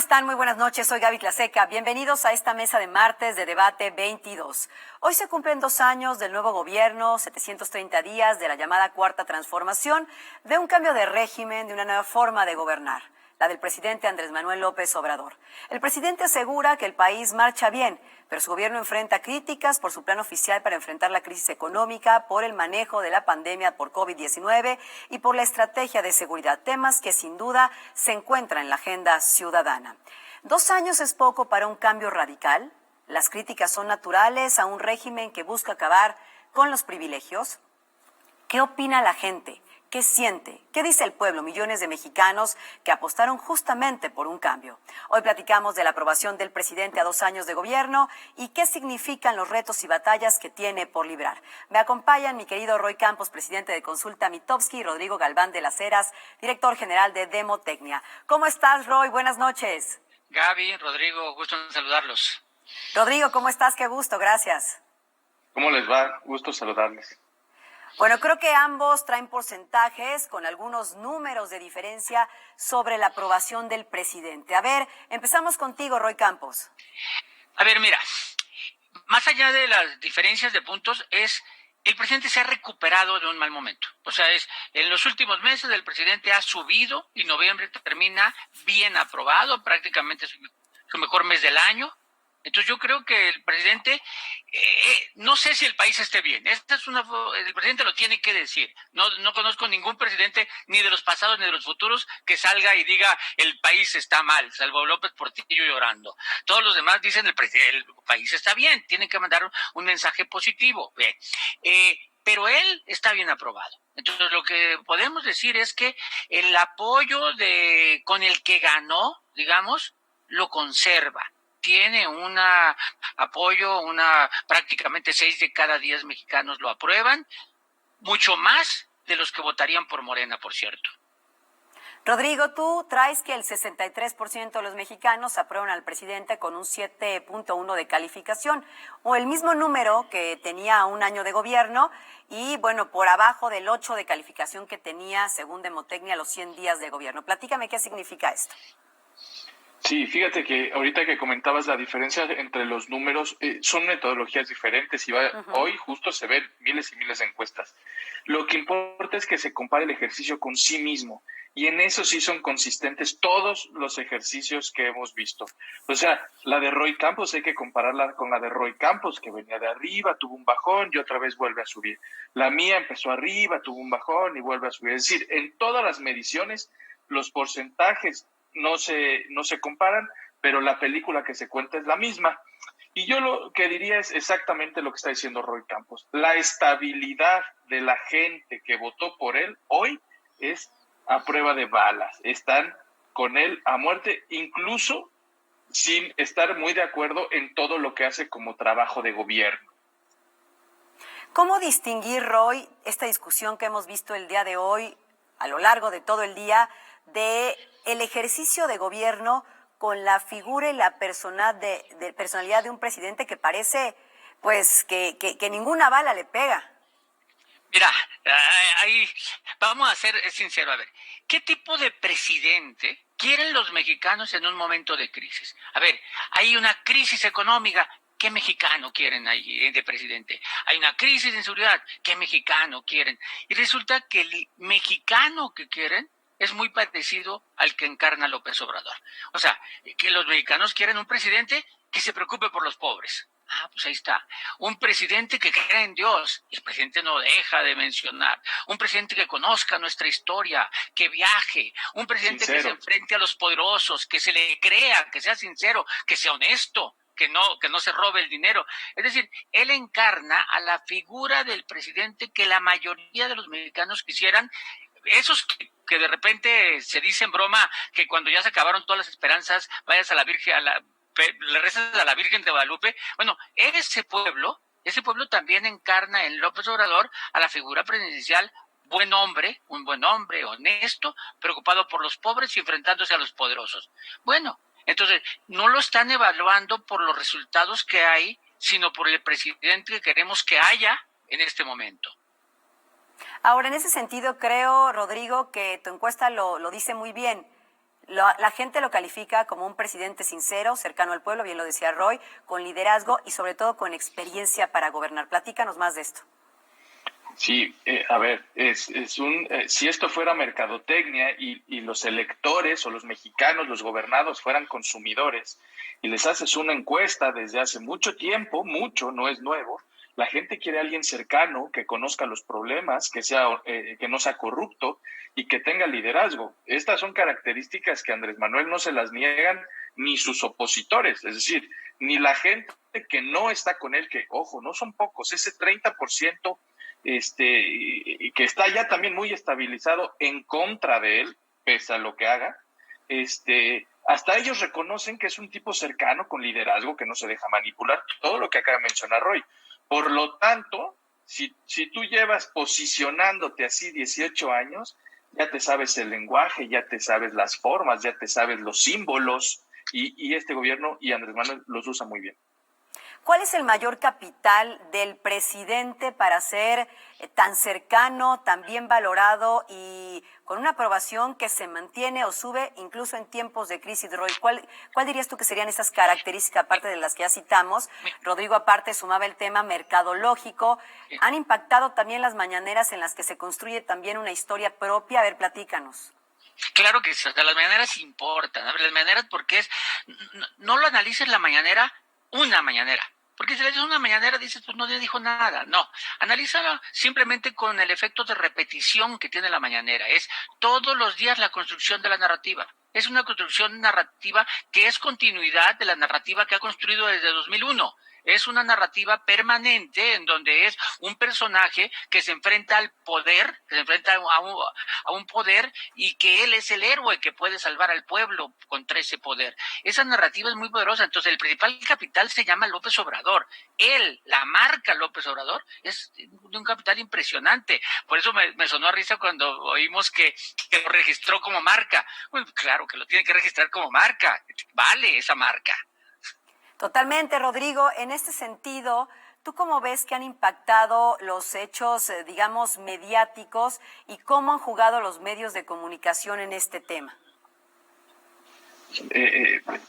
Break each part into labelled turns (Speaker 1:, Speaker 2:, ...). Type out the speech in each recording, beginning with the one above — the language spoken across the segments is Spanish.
Speaker 1: están? Muy buenas noches, soy Gaby Tlaseca. Bienvenidos a esta mesa de martes de Debate 22. Hoy se cumplen 2 años del nuevo gobierno, 730 días de la llamada Cuarta Transformación, de un cambio de régimen, de una nueva forma de gobernar, la del presidente Andrés Manuel López Obrador. El presidente asegura que el país marcha bien, pero su gobierno enfrenta críticas por su plan oficial para enfrentar la crisis económica, por el manejo de la pandemia por COVID-19 y por la estrategia de seguridad, temas que sin duda se encuentran en la agenda ciudadana. 2 años es poco para un cambio radical. Las críticas son naturales a un régimen que busca acabar con los privilegios. ¿Qué opina la gente? ¿Qué siente? ¿Qué dice el pueblo? Millones de mexicanos que apostaron justamente por un cambio. Hoy platicamos de la aprobación del presidente a 2 años de gobierno y qué significan los retos y batallas que tiene por librar. Me acompañan mi querido Roy Campos, presidente de Consulta Mitofsky, y Rodrigo Galván de las Heras, director general de Demotecnia. ¿Cómo estás, Roy? Buenas noches.
Speaker 2: Gaby, Rodrigo, gusto en saludarlos.
Speaker 1: Rodrigo, ¿cómo estás? Qué gusto, gracias.
Speaker 3: ¿Cómo les va? Gusto saludarles.
Speaker 1: Bueno, creo que ambos traen porcentajes con algunos números de diferencia sobre la aprobación del presidente. A ver, empezamos contigo, Roy Campos.
Speaker 2: A ver, mira, más allá de las diferencias de puntos, el presidente se ha recuperado de un mal momento. O sea, en los últimos meses el presidente ha subido y noviembre termina bien aprobado, prácticamente su mejor mes del año. Entonces yo creo que el presidente, no sé si el país esté bien. El presidente lo tiene que decir. No conozco ningún presidente, ni de los pasados ni de los futuros, que salga y diga el país está mal, salvo López Portillo llorando. Todos los demás dicen el país está bien, tienen que mandar un mensaje positivo. Bien. Pero él está bien aprobado. Entonces lo que podemos decir es que el apoyo con el que ganó, digamos, lo conserva. Tiene un apoyo, prácticamente 6 de cada 10 mexicanos lo aprueban, mucho más de los que votarían por Morena, por cierto.
Speaker 1: Rodrigo, tú traes que el 63% de los mexicanos aprueban al presidente con un 7.1 de calificación, o el mismo número que tenía un año de gobierno, y bueno, por abajo del 8 de calificación que tenía, según Demotecnia, los 100 días de gobierno. Platícame qué significa esto.
Speaker 3: Sí, fíjate que ahorita que comentabas la diferencia entre los números, son metodologías diferentes y hoy justo se ven miles y miles de encuestas. Lo que importa es que se compare el ejercicio con sí mismo y en eso sí son consistentes todos los ejercicios que hemos visto. O sea, la de Roy Campos hay que compararla con la de Roy Campos, que venía de arriba, tuvo un bajón y otra vez vuelve a subir. La mía empezó arriba, tuvo un bajón y vuelve a subir. Es decir, en todas las mediciones, los porcentajes no se comparan, pero la película que se cuenta es la misma. Y yo lo que diría es exactamente lo que está diciendo Roy Campos. La estabilidad de la gente que votó por él hoy es a prueba de balas. Están con él a muerte, incluso sin estar muy de acuerdo en todo lo que hace como trabajo de gobierno.
Speaker 1: ¿Cómo distinguir, Roy, esta discusión que hemos visto el día de hoy, a lo largo de todo el día, de el ejercicio de gobierno con la figura y la personalidad de un presidente que parece pues que ninguna bala le pega?
Speaker 2: Mira, ahí vamos a ser sinceros. A ver, ¿qué tipo de presidente quieren los mexicanos en un momento de crisis? A ver, hay una crisis económica. ¿Qué mexicano quieren ahí de presidente? Hay una crisis de inseguridad. ¿Qué mexicano quieren? Y resulta que el mexicano que quieren es muy parecido al que encarna López Obrador. O sea, que los mexicanos quieren un presidente que se preocupe por los pobres. Pues ahí está. Un presidente que cree en Dios. El presidente no deja de mencionar. Un presidente que conozca nuestra historia, que viaje. Un presidente sincero, que se enfrente a los poderosos, que se le crea, que sea sincero, que sea honesto, que no se robe el dinero. Es decir, él encarna a la figura del presidente que la mayoría de los mexicanos quisieran. Esos que de repente se dice en broma que cuando ya se acabaron todas las esperanzas, vayas a la Virgen, le rezas a la Virgen de Guadalupe. Bueno, ese pueblo también encarna en López Obrador a la figura presidencial, un buen hombre, honesto, preocupado por los pobres y enfrentándose a los poderosos. Bueno, entonces no lo están evaluando por los resultados que hay, sino por el presidente que queremos que haya en este momento.
Speaker 1: Ahora, en ese sentido, creo, Rodrigo, que tu encuesta lo dice muy bien. La gente lo califica como un presidente sincero, cercano al pueblo, bien lo decía Roy, con liderazgo y sobre todo con experiencia para gobernar. Platícanos más de esto.
Speaker 3: Sí, a ver, si esto fuera mercadotecnia y los electores o los mexicanos, los gobernados fueran consumidores y les haces una encuesta desde hace mucho tiempo, mucho, no es nuevo, la gente quiere a alguien cercano que conozca los problemas, que no sea corrupto y que tenga liderazgo. Estas son características que Andrés Manuel no se las niegan ni sus opositores, es decir, ni la gente que no está con él, que, ojo, no son pocos, ese 30% que está ya también muy estabilizado en contra de él, pese a lo que haga, hasta ellos reconocen que es un tipo cercano, con liderazgo, que no se deja manipular, todo lo que acaba de mencionar Roy. Por lo tanto, si tú llevas posicionándote así 18 años, ya te sabes el lenguaje, ya te sabes las formas, ya te sabes los símbolos, y este gobierno y Andrés Manuel los usa muy bien.
Speaker 1: ¿Cuál es el mayor capital del presidente para ser tan cercano, tan bien valorado y con una aprobación que se mantiene o sube incluso en tiempos de crisis, Roy? ¿Cuál dirías tú que serían esas características, aparte de las que ya citamos? Rodrigo, aparte, sumaba el tema mercadológico. ¿Han impactado también las mañaneras en las que se construye también una historia propia? A ver, platícanos.
Speaker 2: Claro que sí, las mañaneras importan. A ver, las mañaneras, porque no lo analices la mañanera, una mañanera. Porque si le dices una mañanera, dices, pues no le dijo nada. No, analízala simplemente con el efecto de repetición que tiene la mañanera. Es todos los días la construcción de la narrativa. Es una construcción narrativa que es continuidad de la narrativa que ha construido desde 2001. Es una narrativa permanente en donde es un personaje que se enfrenta al poder, que se enfrenta a un poder y que él es el héroe que puede salvar al pueblo contra ese poder. Esa narrativa es muy poderosa. Entonces, el principal capital se llama López Obrador. Él, la marca López Obrador, es de un capital impresionante. Por eso me sonó a risa cuando oímos que lo registró como marca. Bueno, claro que lo tiene que registrar como marca. Vale esa marca.
Speaker 1: Totalmente, Rodrigo. En este sentido, ¿tú cómo ves que han impactado los hechos, digamos, mediáticos y cómo han jugado los medios de comunicación en este tema?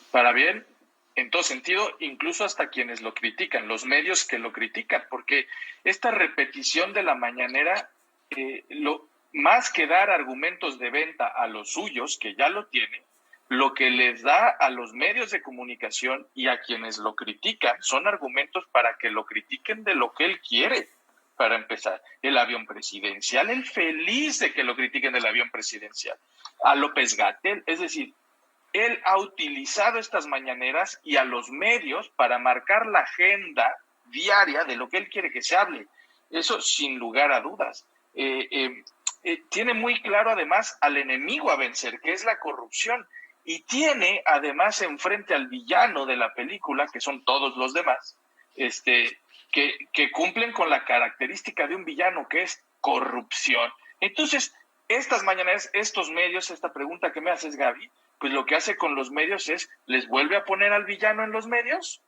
Speaker 3: Para bien, en todo sentido, incluso hasta quienes lo critican, los medios que lo critican, porque esta repetición de la mañanera, más que dar argumentos de venta a los suyos, que ya lo tienen, lo que les da a los medios de comunicación y a quienes lo critican son argumentos para que lo critiquen de lo que él quiere. Para empezar, el avión presidencial, él feliz de que lo critiquen del avión presidencial. A López-Gatell, es decir, él ha utilizado estas mañaneras y a los medios para marcar la agenda diaria de lo que él quiere que se hable. Eso sin lugar a dudas. Tiene muy claro además al enemigo a vencer, que es la corrupción. Y tiene además enfrente al villano de la película, que son todos los demás, que cumplen con la característica de un villano, que es corrupción. Entonces, estas mañaneras, estos medios, esta pregunta que me haces, Gaby, pues lo que hace con los medios es, les vuelve a poner al villano en los medios,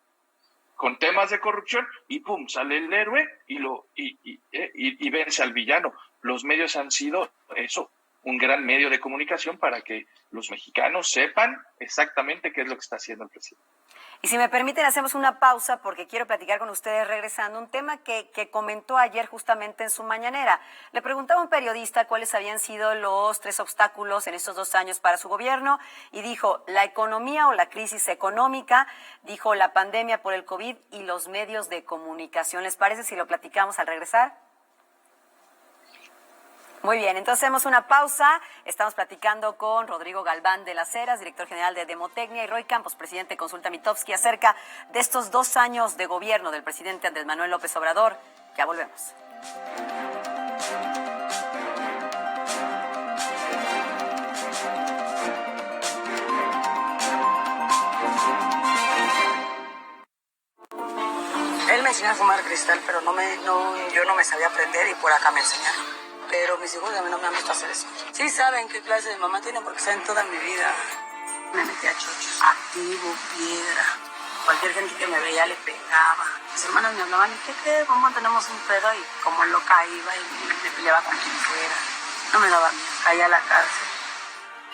Speaker 3: con temas de corrupción, y pum, sale el héroe y vence al villano. Los medios han sido eso, un gran medio de comunicación para que los mexicanos sepan exactamente qué es lo que está haciendo el presidente.
Speaker 1: Y si me permiten, hacemos una pausa porque quiero platicar con ustedes regresando un tema que comentó ayer justamente en su mañanera. Le preguntaba a un periodista cuáles habían sido los 3 obstáculos en estos 2 años para su gobierno y dijo la economía o la crisis económica, dijo la pandemia por el COVID y los medios de comunicación. ¿Les parece si lo platicamos al regresar? Muy bien, entonces hacemos una pausa. Estamos platicando con Rodrigo Galván de las Heras, director general de Demotecnia, y Roy Campos, presidente de Consulta Mitofsky, acerca de estos 2 años de gobierno del presidente Andrés Manuel López Obrador. Ya volvemos.
Speaker 4: Él me enseñó a fumar cristal, pero yo no me sabía aprender y por acá me enseñaron. Pero mis hijos a mí no me han visto hacer eso. Sí saben qué clase de mamá tienen porque saben toda mi vida. Me metí a chochos, activo, piedra. Cualquier gente que me veía le pegaba. Mis hermanas me hablaban, ¿y qué? ¿Cómo tenemos un pedo? Y como loca iba y me peleaba con quien fuera. No me daba miedo, caía a la cárcel.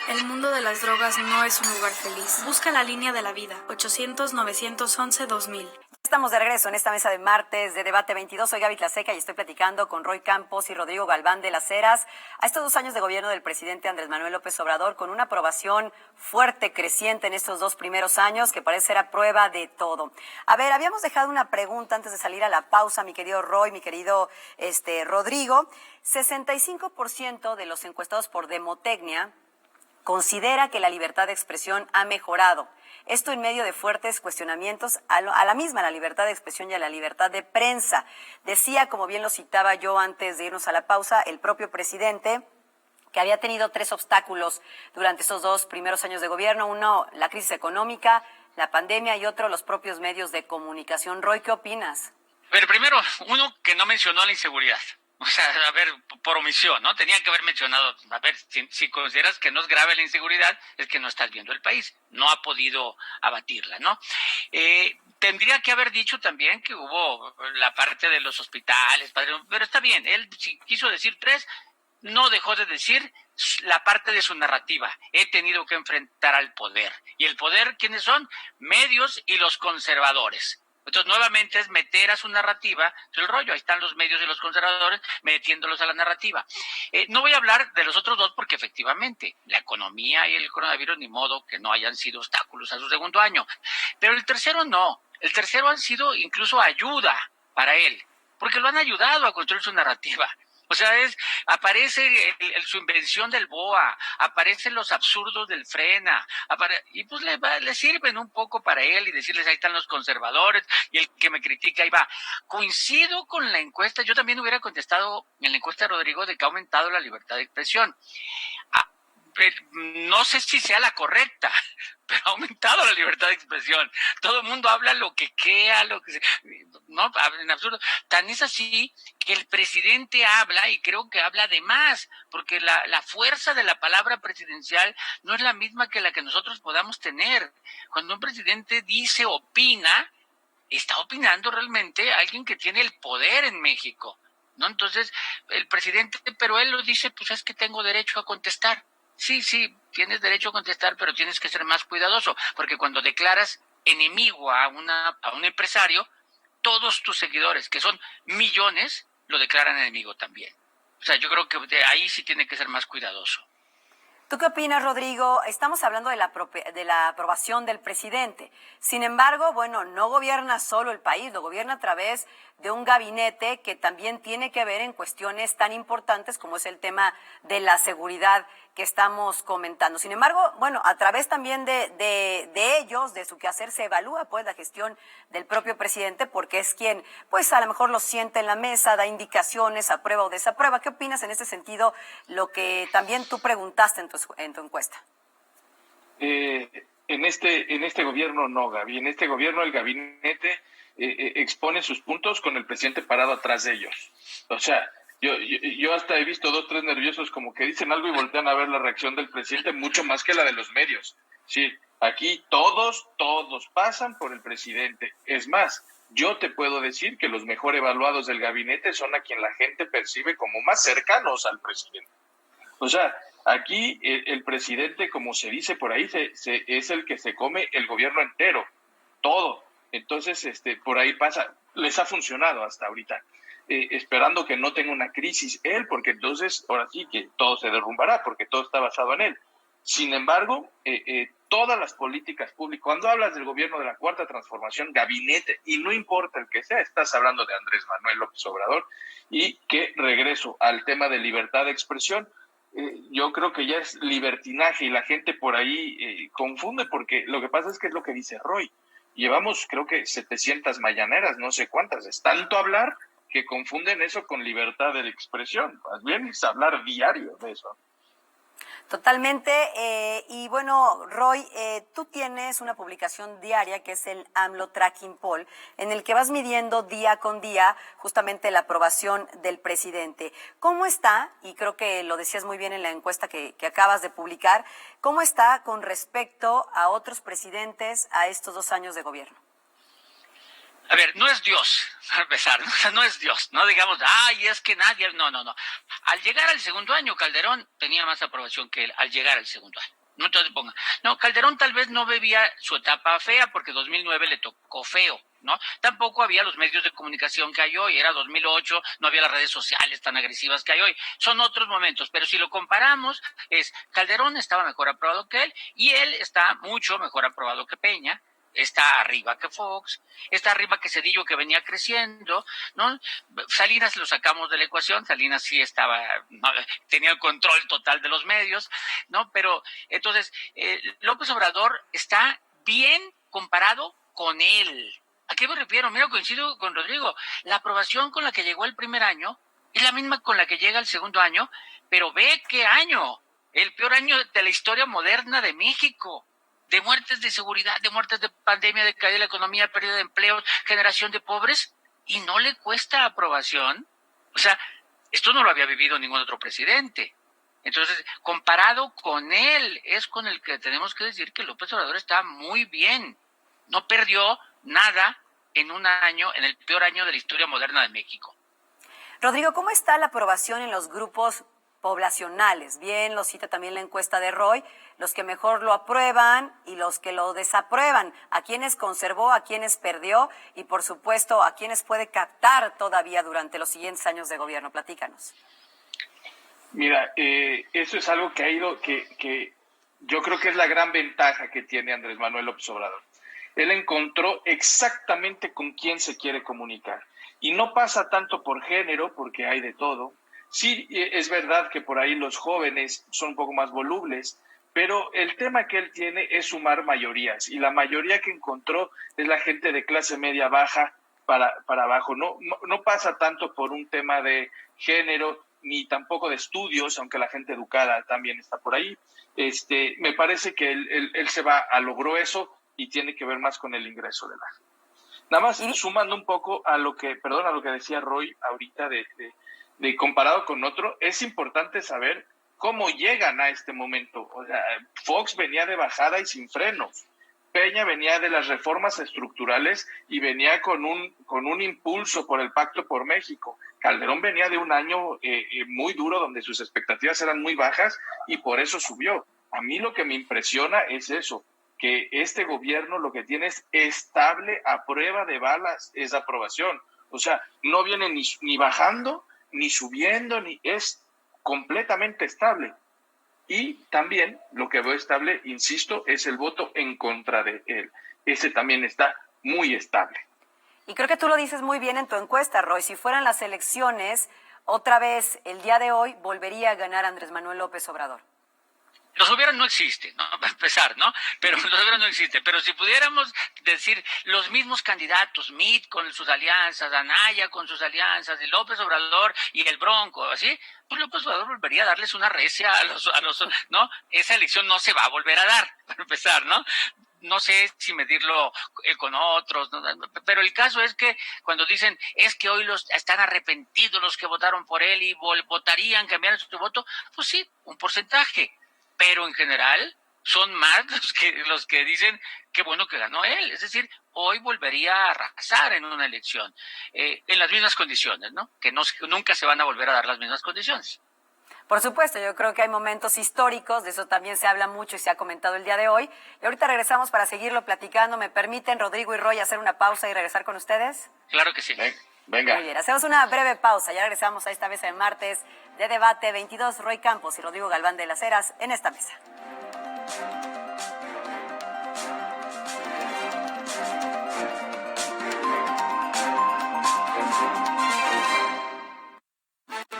Speaker 5: El mundo de las drogas no es un lugar feliz. Busca la línea de la vida, 800-911-2000.
Speaker 1: Estamos de regreso en esta mesa de martes de Debate 22. Soy Gaby Tlaseca y estoy platicando con Roy Campos y Rodrigo Galván de las Heras a estos 2 años de gobierno del presidente Andrés Manuel López Obrador, con una aprobación fuerte, creciente en estos 2 primeros años, que parece ser a prueba de todo. A ver, habíamos dejado una pregunta antes de salir a la pausa, mi querido Roy, mi querido Rodrigo. 65% de los encuestados por Demotecnia considera que la libertad de expresión ha mejorado. Esto en medio de fuertes cuestionamientos a la misma, la libertad de expresión y a la libertad de prensa. Decía, como bien lo citaba yo antes de irnos a la pausa, el propio presidente, que había tenido 3 obstáculos durante estos 2 primeros años de gobierno. Uno, la crisis económica, la pandemia, y otro, los propios medios de comunicación. Roy, ¿qué opinas?
Speaker 2: Pero primero, uno que no mencionó la inseguridad. O sea, a ver, por omisión, ¿no? Tenía que haber mencionado, a ver, si consideras que no es grave la inseguridad, es que no estás viendo el país. No ha podido abatirla, ¿no? Tendría que haber dicho también que hubo la parte de los hospitales, pero está bien, él si quiso decir 3, no dejó de decir la parte de su narrativa. He tenido que enfrentar al poder. ¿Y el poder quiénes son? Medios y los conservadores. Entonces, nuevamente es meter a su narrativa el rollo. Ahí están los medios y los conservadores metiéndolos a la narrativa. No voy a hablar de los otros 2 porque efectivamente la economía y el coronavirus ni modo que no hayan sido obstáculos a su segundo año. Pero el tercero no. El tercero han sido incluso ayuda para él, porque lo han ayudado a construir su narrativa. O sea, aparece su invención del BOA, aparecen los absurdos del Frena, y pues le sirven un poco para él y decirles ahí están los conservadores y el que me critica ahí va. Coincido con la encuesta, yo también hubiera contestado en la encuesta de Rodrigo de que ha aumentado la libertad de expresión. No sé si sea la correcta, pero ha aumentado la libertad de expresión. Todo el mundo habla lo que crea, no, en absurdo. Tan es así que el presidente habla, y creo que habla de más, porque la fuerza de la palabra presidencial no es la misma que la que nosotros podamos tener. Cuando un presidente dice, opina, está opinando realmente alguien que tiene el poder en México, ¿no? Entonces, el presidente, pero él lo dice, pues es que tengo derecho a contestar. Sí, tienes derecho a contestar, pero tienes que ser más cuidadoso, porque cuando declaras enemigo a un empresario, todos tus seguidores, que son millones, lo declaran enemigo también. O sea, yo creo que ahí sí tiene que ser más cuidadoso.
Speaker 1: ¿Tú qué opinas, Rodrigo? Estamos hablando de la aprobación del presidente. Sin embargo, bueno, no gobierna solo el país, lo gobierna a través de un gabinete que también tiene que ver en cuestiones tan importantes como es el tema de la seguridad que estamos comentando. Sin embargo, bueno, a través también de ellos, de su quehacer, se evalúa pues la gestión del propio presidente, porque es quien pues a lo mejor lo siente en la mesa, da indicaciones, aprueba o desaprueba. ¿Qué opinas en este sentido, lo que también tú preguntaste en tu encuesta?
Speaker 3: En este gobierno no, Gaby. En este gobierno el gabinete expone sus puntos con el presidente parado atrás de ellos. O sea, yo hasta he visto 2, 3 nerviosos como que dicen algo y voltean a ver la reacción del presidente mucho más que la de los medios. Sí, aquí todos pasan por el presidente. Es más, yo te puedo decir que los mejor evaluados del gabinete son a quien la gente percibe como más cercanos al presidente. O sea, aquí el presidente, como se dice por ahí, es el que se come el gobierno entero, todo. Entonces, por ahí pasa, les ha funcionado hasta ahorita, esperando que no tenga una crisis él, porque entonces ahora sí que todo se derrumbará, porque todo está basado en él. Sin embargo, todas las políticas públicas, cuando hablas del gobierno de la Cuarta Transformación, gabinete, y no importa el que sea, estás hablando de Andrés Manuel López Obrador, y que regreso al tema de libertad de expresión, yo creo que ya es libertinaje y la gente por ahí confunde, porque lo que pasa es que es lo que dice Roy. Llevamos creo que 700 mañaneras, no sé cuántas. Es tanto hablar que confunden eso con libertad de expresión. Más bien es hablar diario de eso.
Speaker 1: Totalmente. Y bueno, Roy, tú tienes una publicación diaria que es el AMLO Tracking Poll, en el que vas midiendo día con día justamente la aprobación del presidente. ¿Cómo está? Y creo que lo decías muy bien en la encuesta que acabas de publicar. ¿Cómo está con respecto a otros presidentes a estos 2 años de gobierno?
Speaker 2: A ver, no es Dios, para empezar, no es Dios, no digamos, es que nadie, no. Al llegar al segundo año, Calderón tenía más aprobación que él, al llegar al segundo año. No, entonces ponga. No, Calderón tal vez no bebía su etapa fea porque 2009 le tocó feo, ¿no? Tampoco había los medios de comunicación que hay hoy, era 2008, no había las redes sociales tan agresivas que hay hoy. Son otros momentos, pero si lo comparamos, Calderón estaba mejor aprobado que él y él está mucho mejor aprobado que Peña. Está arriba que Fox, está arriba que Cedillo, que venía creciendo, ¿no? Salinas lo sacamos de la ecuación, Salinas sí estaba, no, tenía el control total de los medios, ¿no? Pero entonces, López Obrador está bien comparado con él. ¿A qué me refiero? Mira, coincido con Rodrigo, la aprobación con la que llegó el primer año es la misma con la que llega el segundo año, pero ve qué año, el peor año de la historia moderna de México. De muertes de seguridad, de muertes de pandemia, de caída de la economía, pérdida de empleos, generación de pobres, y no le cuesta aprobación. O sea, esto no lo había vivido ningún otro presidente. Entonces, comparado con él, es con el que tenemos que decir que López Obrador está muy bien. No perdió nada en un año, en el peor año de la historia moderna de México.
Speaker 1: Rodrigo, ¿cómo está la aprobación en los grupos poblacionales? Bien, lo cita también la encuesta de Roy, los que mejor lo aprueban y los que lo desaprueban, a quienes conservó, a quienes perdió y, por supuesto, a quienes puede captar todavía durante los siguientes años de gobierno. Platícanos.
Speaker 3: Mira, eso es algo que ha ido, que yo creo que es la gran ventaja que tiene Andrés Manuel López Obrador. Él encontró exactamente con quién se quiere comunicar. Y no pasa tanto por género, porque hay de todo. Sí, es verdad que por ahí los jóvenes son un poco más volubles, pero el tema que él tiene es sumar mayorías. Y la mayoría que encontró es la gente de clase media baja para abajo. No pasa tanto por un tema de género, ni tampoco de estudios, aunque la gente educada también está por ahí. Me parece que él se va a lo grueso y tiene que ver más con el ingreso de la gente. Nada más sumando un poco a lo que decía Roy ahorita de comparado con otro, es importante saber cómo llegan a este momento. O sea, Fox venía de bajada y sin frenos. Peña venía de las reformas estructurales y venía con un impulso por el Pacto por México. Calderón venía de un año muy duro donde sus expectativas eran muy bajas y por eso subió. A mí lo que me impresiona es eso, que este gobierno lo que tiene es estable a prueba de balas esa aprobación. O sea, no viene ni bajando, ni subiendo, es completamente estable. Y también lo que veo estable, insisto, es el voto en contra de él. Ese también está muy estable.
Speaker 1: Y creo que tú lo dices muy bien en tu encuesta, Roy. Si fueran las elecciones, otra vez, el día de hoy, volvería a ganar Andrés Manuel López Obrador.
Speaker 2: Los hubieran no existe, ¿no? Para empezar, ¿no? Pero los hubieran no existe. Pero si pudiéramos decir los mismos candidatos, Mitt con sus alianzas, Anaya con sus alianzas, y López Obrador y el Bronco, así, pues López Obrador volvería a darles una recia a los, ¿no? Esa elección no se va a volver a dar, para empezar, ¿no? No sé si medirlo con otros, ¿no? Pero el caso es que cuando dicen es que hoy están arrepentidos los que votaron por él y votarían, cambiaran su voto, pues sí, un porcentaje. Pero en general son más los que dicen qué bueno que ganó él. Es decir, hoy volvería a arrasar en una elección en las mismas condiciones, ¿no? Que nunca se van a volver a dar las mismas condiciones.
Speaker 1: Por supuesto, yo creo que hay momentos históricos, de eso también se habla mucho y se ha comentado el día de hoy. Y ahorita regresamos para seguirlo platicando. ¿Me permiten, Rodrigo y Roy, hacer una pausa y regresar con ustedes?
Speaker 2: Claro que sí.
Speaker 3: Venga.
Speaker 1: Muy bien, hacemos una breve pausa. Ya regresamos a esta mesa de martes de Debate 22. Roy Campos y Rodrigo Galván de las Heras en esta mesa.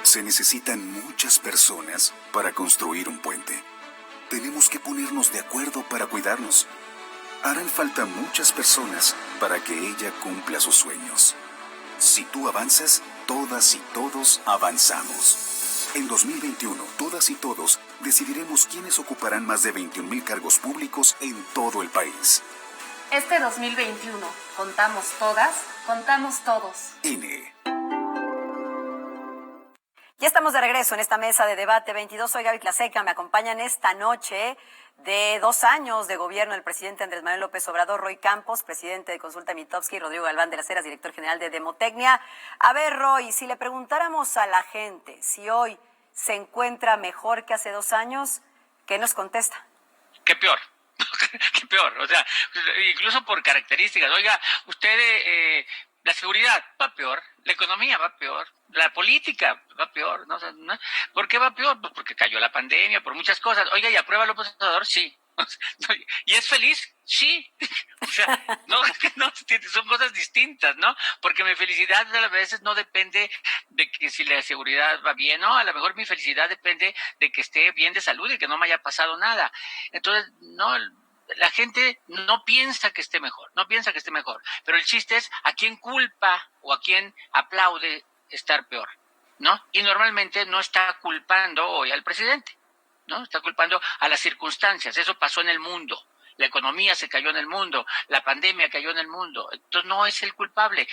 Speaker 6: Se necesitan muchas personas para construir un puente. Tenemos que ponernos de acuerdo para cuidarnos. Harán falta muchas personas para que ella cumpla sus sueños. Si tú avanzas, todas y todos avanzamos. En 2021, todas y todos decidiremos quiénes ocuparán más de 21,000 cargos públicos en todo el país.
Speaker 5: Este 2021, contamos todas, contamos todos.
Speaker 6: INE.
Speaker 1: Ya estamos de regreso en esta mesa de Debate 22. Soy Gaby Tlaseca. Me acompañan esta noche de 2 años de gobierno del presidente Andrés Manuel López Obrador, Roy Campos, presidente de Consulta Mitofsky, y Rodrigo Galván de las Heras, director general de Demotecnia. A ver, Roy, si le preguntáramos a la gente si hoy se encuentra mejor que hace 2 años, ¿qué nos contesta?
Speaker 2: ¿Qué peor? ¿Qué peor? O sea, incluso por características. Oiga, usted, la seguridad va peor, la economía va peor, la política va peor, ¿no? O sea, ¿no? ¿Por qué va peor? Pues porque cayó la pandemia, por muchas cosas. Oiga, ¿y aprueba López Obrador? Sí. ¿Y es feliz? Sí. O sea, no, no, son cosas distintas, ¿no? Porque mi felicidad a veces no depende de que si la seguridad va bien, no, a lo mejor mi felicidad depende de que esté bien de salud y que no me haya pasado nada. Entonces, no, la gente no piensa que esté mejor, no piensa que esté mejor, pero el chiste es a quién culpa o a quién aplaude estar peor, ¿no? Y normalmente no está culpando hoy al presidente, ¿no? Está culpando a las circunstancias. Eso pasó en el mundo. La economía se cayó en el mundo, la pandemia cayó en el mundo. Entonces no es el culpable.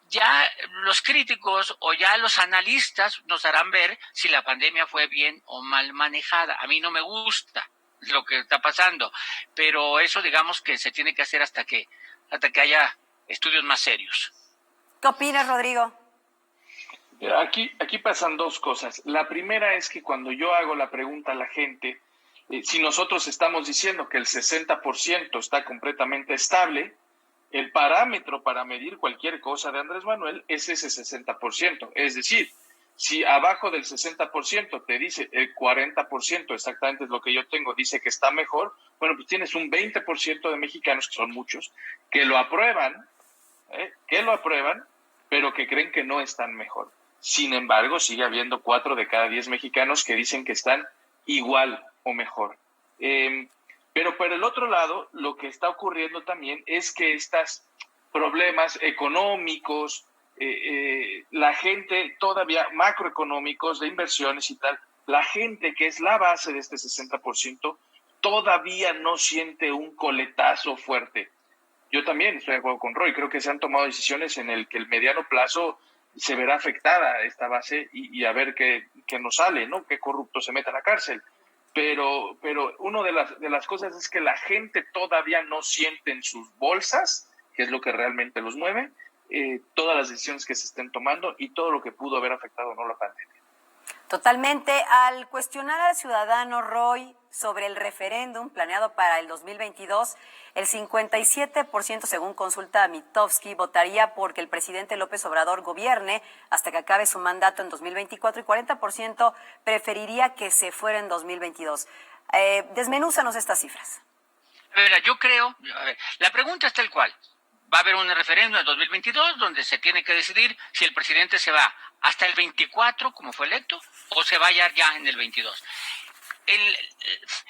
Speaker 2: Ya los críticos o ya los analistas nos harán ver si la pandemia fue bien o mal manejada. A mí no me gusta lo que está pasando, pero eso digamos que se tiene que hacer hasta que haya estudios más serios.
Speaker 1: ¿Qué opinas, Rodrigo?
Speaker 3: Aquí pasan dos cosas. La primera es que cuando yo hago la pregunta a la gente, si nosotros estamos diciendo que el 60% está completamente estable, el parámetro para medir cualquier cosa de Andrés Manuel es ese 60%. Es decir, si abajo del 60% te dice el 40%, exactamente es lo que yo tengo, dice que está mejor, bueno, pues tienes un 20% de mexicanos, que son muchos, que lo aprueban, pero que creen que no están mejor. Sin embargo, sigue habiendo 4 de cada 10 mexicanos que dicen que están igual o mejor. Pero por el otro lado, lo que está ocurriendo también es que estos problemas económicos, la gente todavía macroeconómicos de inversiones y tal, la gente que es la base de este 60% todavía no siente un coletazo fuerte. Yo también estoy de acuerdo con Roy, creo que se han tomado decisiones en el que el mediano plazo se verá afectada esta base y a ver qué nos sale, ¿no? Qué corrupto se mete a la cárcel. Pero una de las cosas es que la gente todavía no siente en sus bolsas, que es lo que realmente los mueve, todas las decisiones que se estén tomando y todo lo que pudo haber afectado, ¿no?, la pandemia.
Speaker 1: Totalmente. Al cuestionar al ciudadano Roy sobre el referéndum planeado para el 2022, el 57%, según consulta Mitofsky, votaría porque el presidente López Obrador gobierne hasta que acabe su mandato en 2024 y 40% preferiría que se fuera en 2022. Desmenúzanos estas cifras.
Speaker 2: A ver, yo creo, la pregunta es tal cual. Va a haber un referéndum en 2022 donde se tiene que decidir si el presidente se va hasta el 24, como fue electo, o se vaya ya en el 22.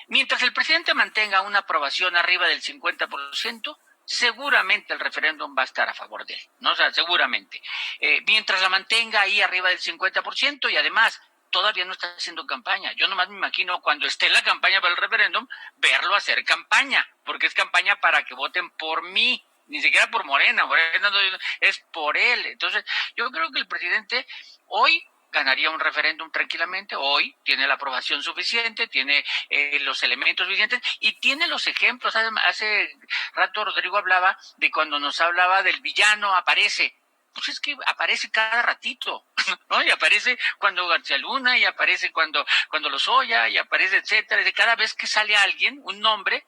Speaker 2: Mientras el presidente mantenga una aprobación arriba del 50%, seguramente el referéndum va a estar a favor de él, ¿no? O sea, seguramente. Mientras la mantenga ahí arriba del 50% y además todavía no está haciendo campaña. Yo nomás me imagino cuando esté la campaña para el referéndum, verlo hacer campaña, porque es campaña para que voten por mí. Ni siquiera por Morena no, es por él. Entonces, yo creo que el presidente hoy ganaría un referéndum tranquilamente, hoy tiene la aprobación suficiente, tiene los elementos suficientes y tiene los ejemplos. Hace rato Rodrigo hablaba de cuando nos hablaba del villano, aparece. Pues es que aparece cada ratito, ¿no? Y aparece cuando García Luna, y aparece cuando Lozoya, y aparece, etcétera. De cada vez que sale alguien, un nombre,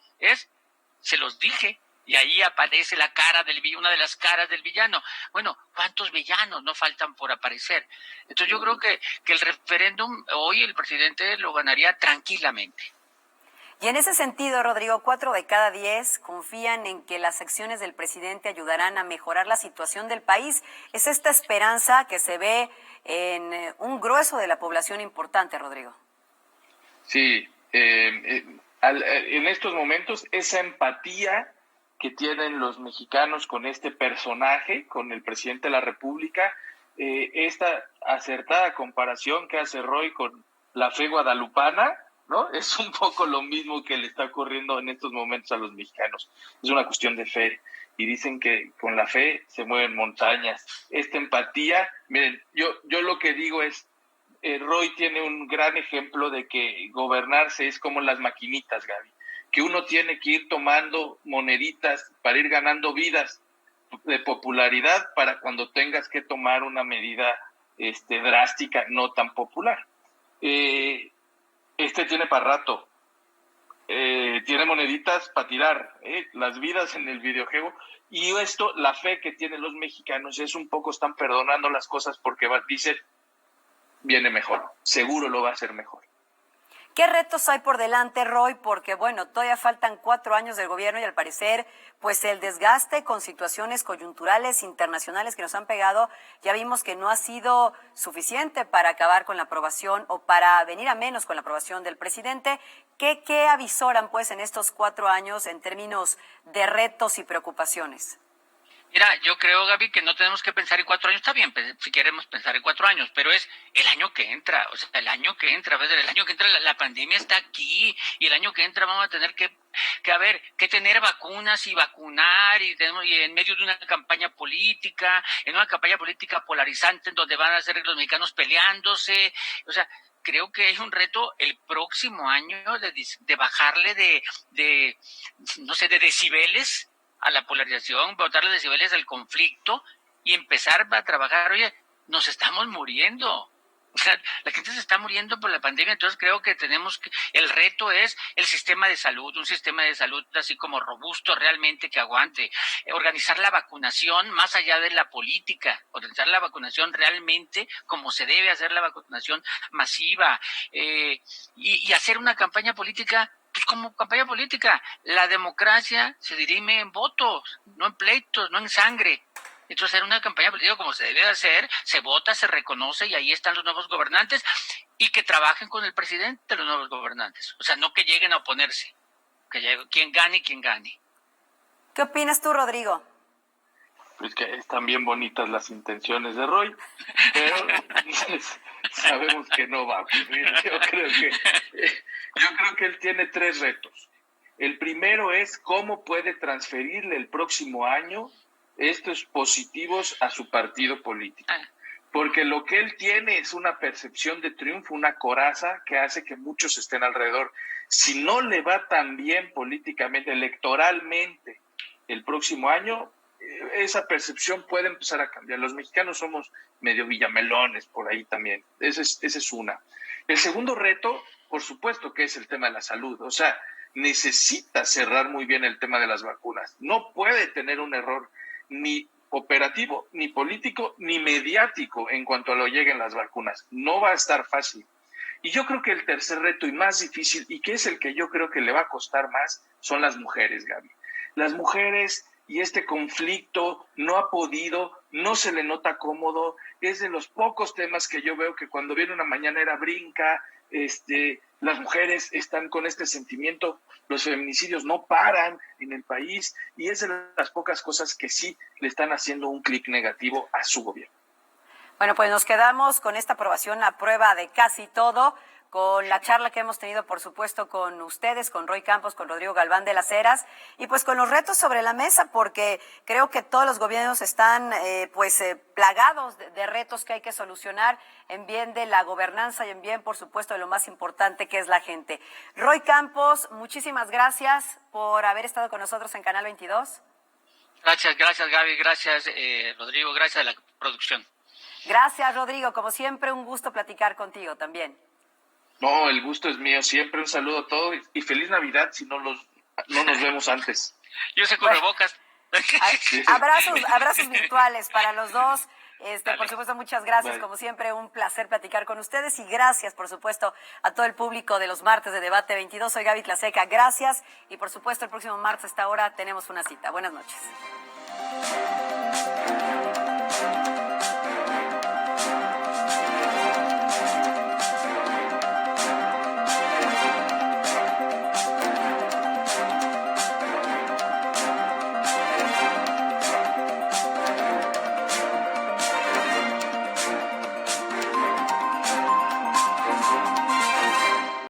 Speaker 2: se los dije. Y ahí aparece la cara del villano, una de las caras del villano. Bueno, ¿cuántos villanos no faltan por aparecer? Entonces yo creo que el referéndum hoy el presidente lo ganaría tranquilamente.
Speaker 1: Y en ese sentido, Rodrigo, 4 de cada 10 confían en que las acciones del presidente ayudarán a mejorar la situación del país. Es esta esperanza que se ve en un grueso de la población importante, Rodrigo.
Speaker 3: Sí, en estos momentos esa empatía que tienen los mexicanos con este personaje, con el presidente de la República, esta acertada comparación que hace Roy con la fe guadalupana, ¿no? Es un poco lo mismo que le está ocurriendo en estos momentos a los mexicanos. Es una cuestión de fe. Y dicen que con la fe se mueven montañas. Esta empatía, miren, yo lo que digo es, Roy tiene un gran ejemplo de que gobernarse es como las maquinitas, Gaby, que uno tiene que ir tomando moneditas para ir ganando vidas de popularidad para cuando tengas que tomar una medida drástica, no tan popular. Tiene para rato. tiene moneditas para tirar, las vidas en el videojuego. Y esto, la fe que tienen los mexicanos es un poco, están perdonando las cosas porque dicen, viene mejor, seguro lo va a hacer mejor.
Speaker 1: ¿Qué retos hay por delante, Roy? Porque, bueno, todavía faltan 4 años del gobierno y al parecer, pues el desgaste con situaciones coyunturales internacionales que nos han pegado, ya vimos que no ha sido suficiente para acabar con la aprobación o para venir a menos con la aprobación del presidente. ¿Qué avisoran, pues, en estos 4 años en términos de retos y preocupaciones?
Speaker 2: Mira, yo creo, Gaby, que no tenemos que pensar en 4 años. Está bien, si queremos pensar en 4 años, pero es el año que entra. O sea, el año que entra, la pandemia está aquí y el año que entra vamos a tener que tener vacunas y vacunar y en medio de una campaña política, en una campaña política polarizante en donde van a ser los mexicanos peleándose. O sea, creo que es un reto el próximo año de bajarle de decibeles a la polarización, botarle decibeles al conflicto y empezar a trabajar. Oye, nos estamos muriendo. O sea, la gente se está muriendo por la pandemia, entonces creo que el reto es el sistema de salud, un sistema de salud así como robusto realmente que aguante, organizar la vacunación más allá de la política, organizar la vacunación realmente como se debe hacer la vacunación masiva, y hacer una campaña política. Pues como campaña política, la democracia se dirime en votos, no en pleitos, no en sangre. Entonces, hacer una campaña política como se debe de hacer, se vota, se reconoce y ahí están los nuevos gobernantes y que trabajen con el presidente los nuevos gobernantes. O sea, no que lleguen a oponerse, quien gane, quien gane.
Speaker 1: ¿Qué opinas tú, Rodrigo?
Speaker 3: Pues que están bien bonitas las intenciones de Roy, pero sabemos que no va a ocurrir. Yo creo que él tiene 3 retos. El primero es cómo puede transferirle el próximo año estos positivos a su partido político. Porque lo que él tiene es una percepción de triunfo, una coraza que hace que muchos estén alrededor. Si no le va tan bien políticamente, electoralmente, el próximo año, esa percepción puede empezar a cambiar. Los mexicanos somos medio villamelones por ahí también. Esa es una. El segundo reto, por supuesto, que es el tema de la salud. O sea, necesita cerrar muy bien el tema de las vacunas. No puede tener un error ni operativo, ni político, ni mediático en cuanto a lo lleguen las vacunas. No va a estar fácil. Y yo creo que el tercer reto y más difícil, y que es el que yo creo que le va a costar más, son las mujeres, Gaby. Las mujeres y este conflicto no ha podido, no se le nota cómodo, es de los pocos temas que yo veo que cuando viene una mañanera brinca, las mujeres están con este sentimiento, los feminicidios no paran en el país y es de las pocas cosas que sí le están haciendo un clic negativo a su gobierno.
Speaker 1: Bueno, pues nos quedamos con esta aprobación a prueba de casi todo, con la charla que hemos tenido, por supuesto, con ustedes, con Roy Campos, con Rodrigo Galván de las Heras, y pues con los retos sobre la mesa, porque creo que todos los gobiernos están plagados de retos que hay que solucionar en bien de la gobernanza y en bien, por supuesto, de lo más importante que es la gente. Roy Campos, muchísimas gracias por haber estado con nosotros en Canal 22.
Speaker 2: Gracias Gaby, gracias Rodrigo, gracias a la producción.
Speaker 1: Gracias, Rodrigo. Como siempre, un gusto platicar contigo también.
Speaker 3: No, el gusto es mío. Siempre un saludo a todos y feliz Navidad si no nos vemos antes.
Speaker 2: Yo sé cubrebocas.
Speaker 1: Abrazos virtuales para los dos. Por supuesto, muchas gracias.
Speaker 3: Bye.
Speaker 1: Como siempre, un placer platicar con ustedes y gracias, por supuesto, a todo el público de los martes de Debate 22. Soy Gaby Tlaseca. Gracias y, por supuesto, el próximo martes a esta hora tenemos una cita. Buenas noches.